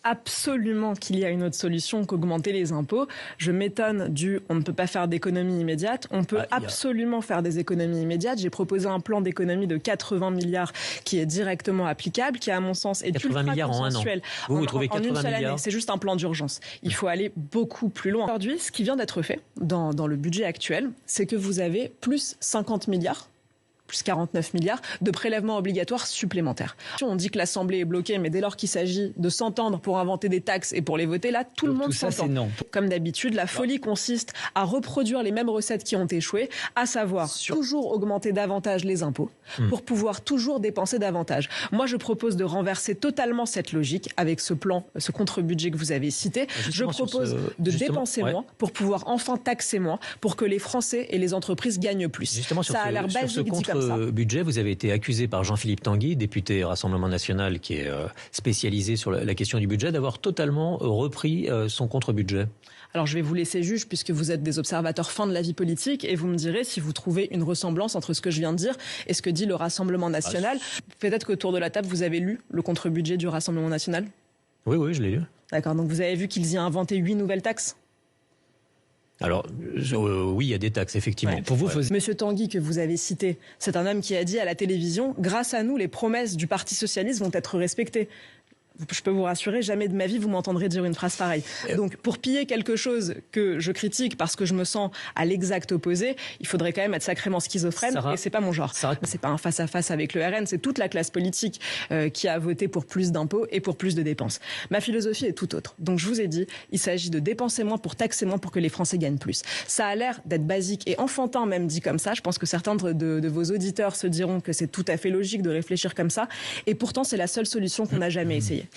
absolument qu'il y a une autre solution qu'augmenter les impôts. Je m'étonne on ne peut pas faire d'économie immédiate. On peut absolument faire des économies immédiates. J'ai proposé un plan d'économie de 80 milliards qui est directement applicable, qui à mon sens est 80 milliards en un an. Vous trouvez 80 milliards? C'est juste un plan d'urgence. Il faut aller beaucoup plus loin. Aujourd'hui, ce qui vient d'être fait dans le budget actuel, c'est que vous avez plus 50 milliards plus 49 milliards de prélèvements obligatoires supplémentaires. On dit que l'Assemblée est bloquée, mais dès lors qu'il s'agit de s'entendre pour inventer des taxes et pour les voter, là, tout le monde s'entend. Comme d'habitude, la folie consiste à reproduire les mêmes recettes qui ont échoué, à savoir toujours augmenter davantage les impôts pour pouvoir toujours dépenser davantage. Moi, je propose de renverser totalement cette logique avec ce plan, ce contre-budget que vous avez cité. Je propose de dépenser moins pour pouvoir enfin taxer moins, pour que les Français et les entreprises gagnent plus. Justement, ça a l'air basique dit comme budget, vous avez été accusé par Jean-Philippe Tanguy, député Rassemblement National qui est spécialisé sur la question du budget, d'avoir totalement repris son contre-budget. Alors je vais vous laisser juge puisque vous êtes des observateurs fins de la vie politique et vous me direz si vous trouvez une ressemblance entre ce que je viens de dire et ce que dit le Rassemblement National. Peut-être qu'autour de la table, vous avez lu le contre-budget du Rassemblement National? Oui, je l'ai lu. D'accord, donc vous avez vu qu'ils y ont inventé 8 nouvelles taxes? Alors, oui, il y a des taxes, effectivement. Ouais. Pour vous, Monsieur Tanguy, que vous avez cité, c'est un homme qui a dit à la télévision « Grâce à nous, les promesses du Parti socialiste vont être respectées ». Je peux vous rassurer, jamais de ma vie vous m'entendrez dire une phrase pareille. Donc pour piller quelque chose que je critique parce que je me sens à l'exact opposé, il faudrait quand même être sacrément schizophrène et c'est pas mon genre. C'est pas un face-à-face avec le RN, c'est toute la classe politique qui a voté pour plus d'impôts et pour plus de dépenses. Ma philosophie est tout autre. Donc je vous ai dit, il s'agit de dépenser moins pour taxer moins pour que les Français gagnent plus. Ça a l'air d'être basique et enfantin même dit comme ça. Je pense que certains de vos auditeurs se diront que c'est tout à fait logique de réfléchir comme ça. Et pourtant c'est la seule solution qu'on n'a jamais essayée.